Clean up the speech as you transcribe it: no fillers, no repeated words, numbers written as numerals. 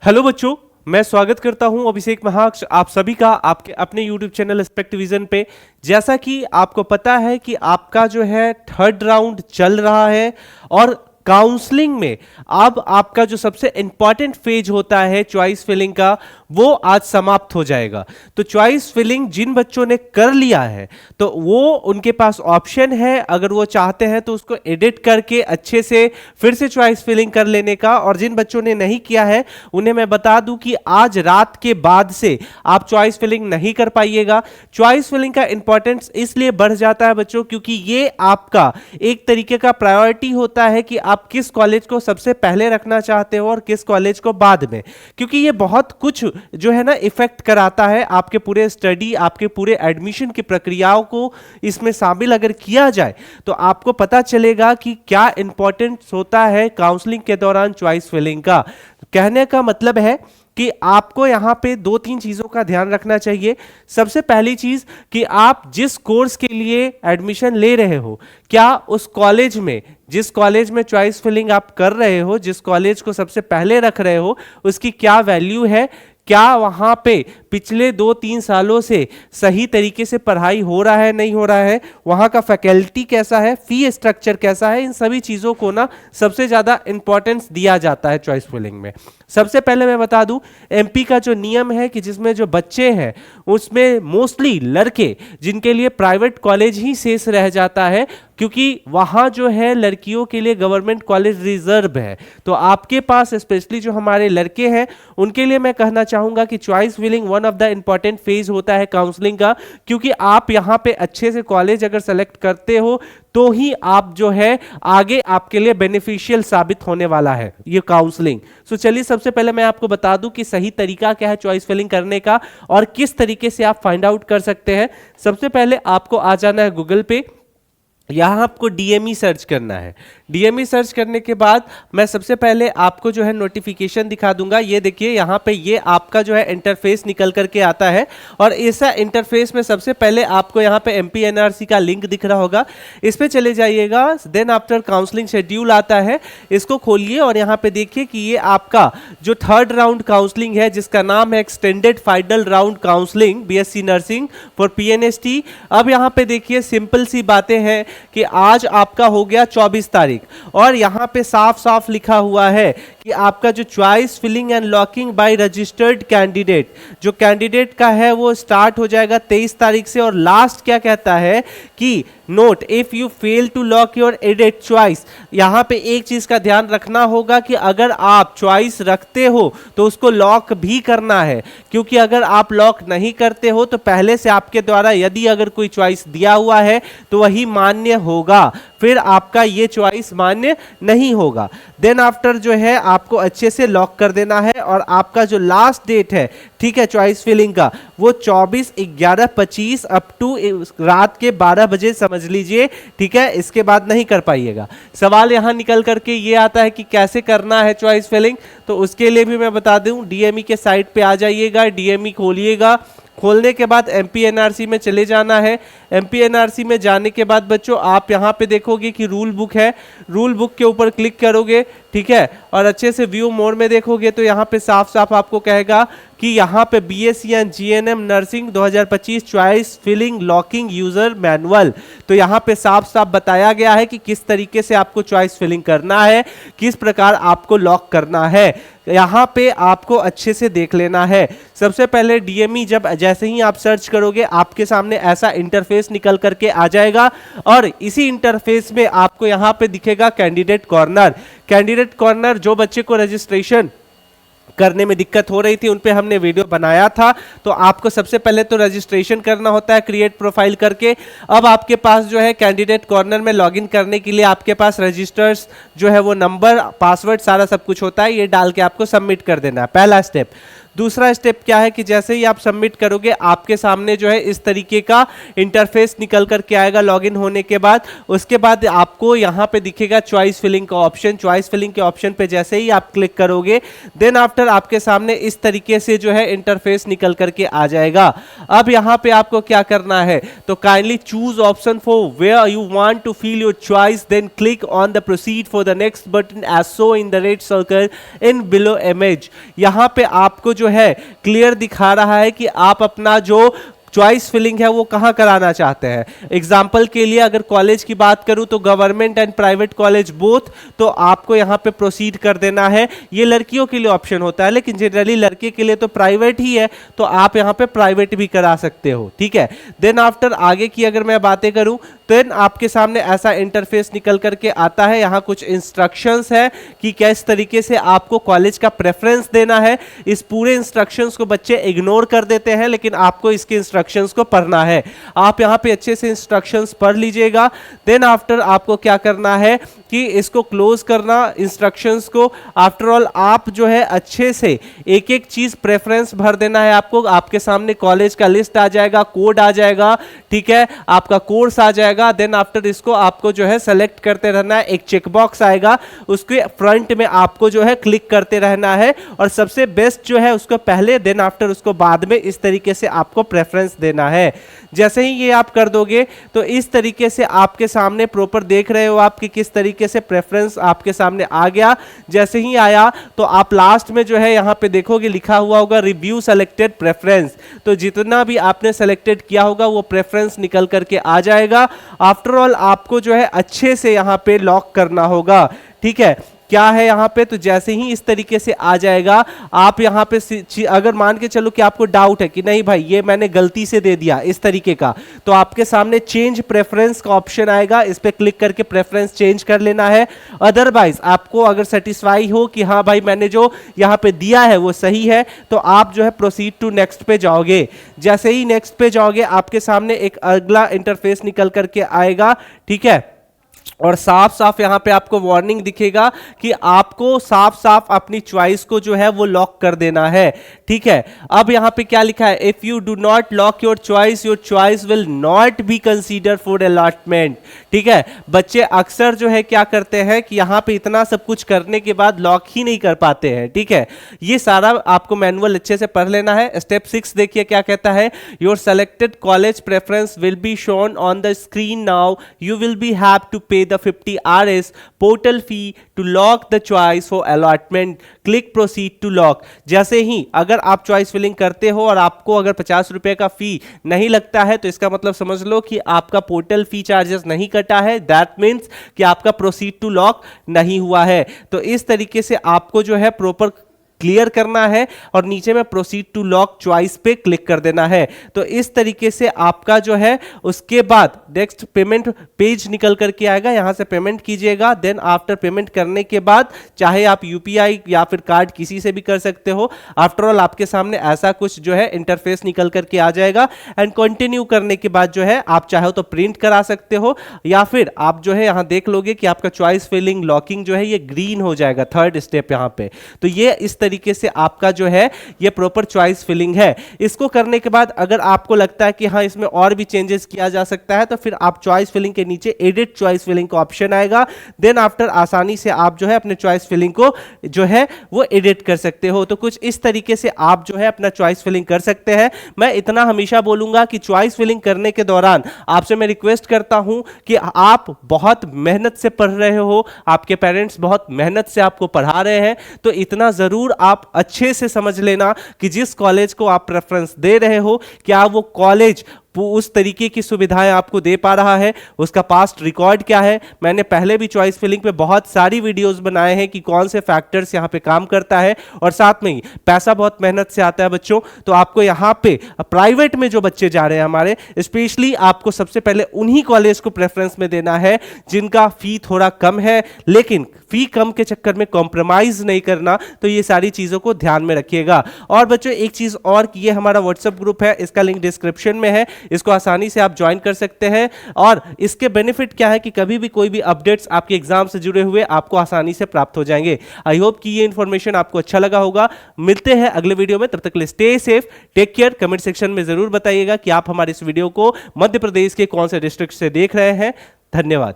Hello बच्चों, मैं स्वागत करता हूं अभिषेक महाक्ष आप सभी का आपके अपने YouTube चैनल एस्पेक्ट विजन पे। जैसा कि आपको पता है कि आपका जो है थर्ड राउंड चल रहा है और काउंसलिंग में अब आपका जो सबसे इंपॉर्टेंट फेज होता है चॉइस फिलिंग का, वो आज समाप्त हो जाएगा। तो चॉइस फिलिंग जिन बच्चों ने कर लिया है तो वो उनके पास ऑप्शन है, अगर वो चाहते हैं तो उसको एडिट करके अच्छे से फिर से चॉइस फिलिंग कर लेने का। और जिन बच्चों ने नहीं किया है उन्हें मैं बता दूं कि आज रात के बाद से आप चॉइस फिलिंग नहीं कर पाइएगा। चॉइस फिलिंग का इंपॉर्टेंस इसलिए बढ़ जाता है बच्चों, क्योंकि ये आपका एक तरीके का प्रायोरिटी होता है कि आप किस कॉलेज को सबसे पहले रखना चाहते हो और किस कॉलेज को बाद में, क्योंकि ये बहुत कुछ जो है ना इफेक्ट कराता है आपके पूरे स्टडी, आपके पूरे एडमिशन की प्रक्रियाओं को इसमें शामिल अगर किया जाए तो आपको पता चलेगा कि क्या इंपॉर्टेंस होता है काउंसलिंग के दौरान चॉइस फिलिंग का। कहने का मतलब है कि आपको यहां पे दो तीन चीजों का ध्यान रखना चाहिए। सबसे पहली चीज कि आप जिस कोर्स के लिए एडमिशन ले रहे हो, क्या उस कॉलेज में, जिस कॉलेज में चॉइस फिलिंग आप कर रहे हो, जिस कॉलेज को सबसे पहले रख रहे हो, उसकी क्या वैल्यू है, क्या वहां पे पिछले 2-3 सालों से सही तरीके से पढ़ाई हो रहा है, नहीं हो रहा है, वहां का फैकल्टी कैसा है, फी स्ट्रक्चर कैसा है, इन सभी चीजों को ना सबसे ज्यादा इंपॉर्टेंस दिया जाता है चॉइस फिलिंग में। सबसे पहले मैं बता दूं, एमपी का जो नियम है कि जिसमें जो बच्चे हैं उसमें मोस्टली लड़के, जिनके लिए प्राइवेट कॉलेज ही शेष रह जाता है, क्योंकि वहां जो है लड़कियों के लिए गवर्नमेंट कॉलेज रिजर्व है। तो आपके पास स्पेशली जो हमारे लड़के हैं उनके लिए मैं कहना चाहूंगा कि choice filling one of the important phase होता है काउंसलिंग का, क्योंकि आप यहां पे अच्छे से कॉलेज अगर सेलेक्ट करते हो तो ही आप जो है आगे आपके लिए बेनिफिशियल साबित होने वाला है ये काउंसलिंग। सो चलिए सबसे पहले मैं आपको बता दूं कि सही तरीका क्या है चॉइस फिलिंग करने का और किस तरीके से आप फाइंड आउट कर सकते हैं। सबसे पहले आपको आ जाना है गूगल पे, यहां आपको डीएमई सर्च करना है। डीएमई सर्च करने के बाद मैं सबसे पहले आपको जो है नोटिफिकेशन दिखा दूंगा। ये देखिए यहां पे ये आपका जो है इंटरफेस निकल करके आता है और ऐसा इंटरफेस में सबसे पहले आपको यहां पे एमपीएनआरसी का लिंक दिख रहा होगा, इस पे चले जाइएगा। देन आफ्टर काउंसलिंग शेड्यूल आता है, इसको खोलिए और यहां पे देखिए कि ये आपका जो थर्ड राउंड काउंसलिंग है जिसका नाम है extended final round counselling BSc nursing for PNST. अब यहां पे देखिए सिंपल सी बातें हैं कि आज आपका हो गया 24 तारीख और यहां पे साफ साफ लिखा हुआ है कि आपका जो choice filling and locking by registered candidate, जो कैंडिडेट का है वो स्टार्ट हो जाएगा 23 तारीख से। और लास्ट क्या कहता है कि note if you fail to lock your edit choice, यहां पे एक चीज का ध्यान रखना होगा कि अगर आप चॉइस रखते हो तो उसको लॉक भी करना है, क्योंकि अगर आप लॉक नहीं करते हो तो पहले से आपके द्वारा यदि अगर कोई चॉइस दिया हुआ है तो वही मान्य होगा, फिर आपका ये चॉइस मान्य नहीं होगा। देन आफ्टर जो है आपको अच्छे से लॉक कर देना है और आपका जो लास्ट डेट है, ठीक है, चॉइस फिलिंग का वो 24/11/25 अप टू रात के 12 बजे समझ लीजिए, ठीक है, इसके बाद नहीं कर पाइएगा। सवाल यहां निकल करके ये आता है कि कैसे करना है चॉइस फिलिंग, तो उसके लिए भी मैं बता दूं, डीएमई के साइट पे आ जाइएगा, डीएमई खोलिएगा। खोलने के बाद एमपीएनआरसी में चले जाना है। एमपीएनआरसी में जाने के बाद बच्चों आप यहां पे देखोगे कि रूल बुक है, रूल बुक के ऊपर क्लिक करोगे, ठीक है, और अच्छे से व्यू मोड में देखोगे तो यहां पे साफ साफ आपको कहेगा कि यहां पे BSc and GNM nursing 2025 choice filling locking user manual, तो यहां पे साफ साफ बताया गया है कि किस तरीके से आपको चॉइस फिलिंग करना है, किस प्रकार आपको लॉक करना है, यहां पे आपको अच्छे से देख लेना है। सबसे पहले डीएमई जब जैसे ही आप सर्च करोगे आपके सामने ऐसा इंटरफेस निकल करके आ जाएगा और इसी इंटरफेस में आपको यहां पे दिखेगा कैंडिडेट कॉर्नर। कैंडिडेट कॉर्नर, जो बच्चे को रजिस्ट्रेशन करने में दिक्कत हो रही थी उन पे हमने वीडियो बनाया था, तो आपको सबसे पहले तो रजिस्ट्रेशन करना होता है क्रिएट प्रोफाइल करके। अब आपके पास जो है कैंडिडेट कॉर्नर में लॉगिन करने के लिए आपके पास रजिस्टर्स जो है वो नंबर, पासवर्ड, सारा सब कुछ होता है, ये डाल के आपको सबमिट कर देना है, पहला स्टेप। दूसरा स्टेप क्या है कि जैसे ही आप सबमिट करोगे आपके सामने जो है इस तरीके का इंटरफेस निकल करके आएगा लॉगिन होने के बाद। उसके बाद आपको यहाँ पे दिखेगा चॉइस फिलिंग का ऑप्शन। चॉइस फिलिंग के ऑप्शन पे जैसे ही आप क्लिक करोगे देन आफ्टर आपके सामने इस तरीके से जो है इंटरफेस निकल करके आ जाएगा। अब यहाँ पे आपको क्या करना है, तो kindly choose option for where you want to fill your choice, then click on the proceed for the next button as so in the red circle in below image. यहाँ पे आपको जो है क्लियर दिखा रहा है कि आप अपना जो चॉइस फिलिंग है वो कहाँ कराना चाहते हैं। एग्जाम्पल के लिए अगर कॉलेज की बात करूँ तो government and private college both, तो आपको यहाँ पे प्रोसीड कर देना है। ये लड़कियों के लिए ऑप्शन होता है, लेकिन जनरली लड़के के लिए तो प्राइवेट ही है, तो आप यहाँ पे प्राइवेट भी करा सकते हो, ठीक है। देन आफ्टर आगे की अगर मैं बातें करूँ देन आपके सामने ऐसा इंटरफेस निकल करके आता है। यहाँ कुछ इंस्ट्रक्शंस है कि किस तरीके से आपको कॉलेज का प्रेफरेंस देना है। इस पूरे इंस्ट्रक्शंस को बच्चे इग्नोर कर देते हैं, लेकिन आपको इसके इंस्ट्रक्शंस को पढ़ना है। आप यहाँ पे अच्छे से इंस्ट्रक्शंस पढ़ लीजिएगा। देन आफ्टर आपको क्या करना है कि इसको क्लोज करना इंस्ट्रक्शंस को। आफ्टर ऑल आप जो है अच्छे से एक एक चीज प्रेफरेंस भर देना है आपको। आपके सामने कॉलेज का लिस्ट आ जाएगा, कोड आ जाएगा, ठीक है, आपका कोर्स आ जाएगा। देन आफ्टर इसको आपको जो है सेलेक्ट करते रहना है। एक चेकबॉक्स आएगा, उसके फ्रंट में आपको जो है क्लिक करते रहना है और सबसे बेस्ट जो है उसको पहले, देन आफ्टर उसको बाद में, इस तरीके से आपको प्रेफरेंस देना है। जैसे ही ये आप कर दोगे तो इस तरीके से आपके सामने प्रॉपर देख रहे हो आप कि किस तरीके से प्रेफरेंस आपके सामने आ गया। जैसे ही आया तो आप लास्ट में जो है यहाँ पे देखोगे लिखा हुआ होगा रिव्यू सेलेक्टेड प्रेफरेंस। तो जितना भी आपने सेलेक्टेड किया होगा वो प्रेफरेंस निकल करके आ जाएगा। आफ्टर ऑल आपको जो है अच्छे से यहाँ पे लॉक करना होगा, ठीक है। क्या है यहाँ पे, तो जैसे ही इस तरीके से आ जाएगा आप यहाँ पे अगर मान के चलो कि आपको डाउट है कि नहीं भाई ये मैंने गलती से दे दिया इस तरीके का, तो आपके सामने चेंज प्रेफरेंस का ऑप्शन आएगा। इस पे क्लिक करके प्रेफरेंस चेंज कर लेना है। अदरवाइज आपको अगर सेटिस्फाई हो कि हाँ भाई मैंने जो यहाँ पे दिया है वो सही है, तो आप जो है प्रोसीड टू नेक्स्ट पे जाओगे। जैसे ही नेक्स्ट पे जाओगे आपके सामने एक अगला इंटरफेस निकल करके आएगा, ठीक है। और साफ साफ यहाँ पे आपको वार्निंग दिखेगा कि आपको साफ साफ अपनी चॉइस को जो है वो लॉक कर देना है, ठीक है। अब यहाँ पे क्या लिखा है, if you do not lock your choice will not be consider for allotment, ठीक है। बच्चे अक्सर जो है क्या करते हैं कि यहाँ पे इतना सब कुछ करने के बाद लॉक ही नहीं कर पाते हैं, ठीक है। ये सारा आपको मैनुअल अच्छे से पढ़ लेना है। स्टेप 6 देखिए क्या कहता है, your selected college preference will be shown on the screen now, you will be have to pay the 50 Rs portal fee to lock the choice for allotment. Click proceed to lock. जैसे ही अगर आप choice filling करते हो और आपको अगर 50 रुपए का फी नहीं लगता है, तो इसका मतलब समझ लो कि आपका पोर्टल फी चार्जेस नहीं कटा है। दैट मीन्स कि आपका प्रोसीड टू लॉक नहीं हुआ है। तो इस तरीके से आपको जो है प्रॉपर क्लियर करना है और नीचे में प्रोसीड टू लॉक चॉइस पे क्लिक कर देना है। तो इस तरीके से आपका जो है उसके बाद नेक्स्ट पेमेंट पेज निकल करके आएगा, यहां से पेमेंट कीजिएगा। देन आफ्टर पेमेंट करने के बाद चाहे आप यूपीआई या फिर कार्ड किसी से भी कर सकते हो। आफ्टर ऑल आपके सामने ऐसा कुछ जो है इंटरफेस निकल करके आ जाएगा। एंड कंटिन्यू करने के बाद जो है आप चाहो तो प्रिंट करा सकते हो या फिर आप जो है यहां देख लोगे कि आपका चॉइस फिलिंग लॉकिंग जो है ये ग्रीन हो जाएगा, थर्ड स्टेप यहां पे। तो ये इस तरीके से आपका जो है ये प्रॉपर चॉइस फिलिंग है। इसको करने के बाद अगर आपको लगता है कि हाँ इसमें और भी चेंजेस किया जा सकता है, तो फिर आप चॉइस फिलिंग के नीचे एडिट चॉइस फिलिंग का ऑप्शन आएगा। देन आफ्टर आसानी से आप जो है अपने चॉइस फिलिंग को जो है वो एडिट कर सकते हो। तो कुछ इस तरीके से आप जो है अपना चॉइस फिलिंग कर सकते हैं। मैं इतना हमेशा बोलूंगा कि चॉइस फिलिंग करने के दौरान आपसे मैं रिक्वेस्ट करता हूं कि आप बहुत मेहनत से पढ़ रहे हो, आपके पेरेंट्स बहुत मेहनत से आपको पढ़ा रहे हैं, तो इतना जरूर आप अच्छे से समझ लेना कि जिस कॉलेज को आप प्रेफरेंस दे रहे हो, क्या वो कॉलेज उस तरीके की सुविधाएं आपको दे पा रहा है, उसका पास्ट रिकॉर्ड क्या है। मैंने पहले भी चॉइस फिलिंग पे बहुत सारी वीडियोस बनाए हैं कि कौन से फैक्टर्स यहाँ पे काम करता है, और साथ में ही पैसा बहुत मेहनत से आता है बच्चों। तो आपको यहाँ पे प्राइवेट में जो बच्चे जा रहे हैं हमारे, स्पेशली आपको सबसे पहले उन्हीं कॉलेज को प्रेफरेंस में देना है जिनका फी थोड़ा कम है, लेकिन फी कम के चक्कर में कॉम्प्रोमाइज नहीं करना। तो ये सारी चीजों को ध्यान में रखिएगा। और बच्चों एक चीज और, ये हमारा व्हाट्सएप ग्रुप है, इसका लिंक डिस्क्रिप्शन में है। इसको आसानी से आप ज्वाइन कर सकते हैं। और इसके बेनिफिट क्या है कि कभी भी कोई भी अपडेट्स आपके एग्जाम से जुड़े हुए आपको आसानी से प्राप्त हो जाएंगे। आई होप कि ये इंफॉर्मेशन आपको अच्छा लगा होगा। मिलते हैं अगले वीडियो में, तब तक के लिए stay safe, take care. Comment section में जरूर बताइएगा कि आप हमारे इस वीडियो को मध्य प्रदेश के कौन से डिस्ट्रिक्ट से देख रहे हैं। धन्यवाद।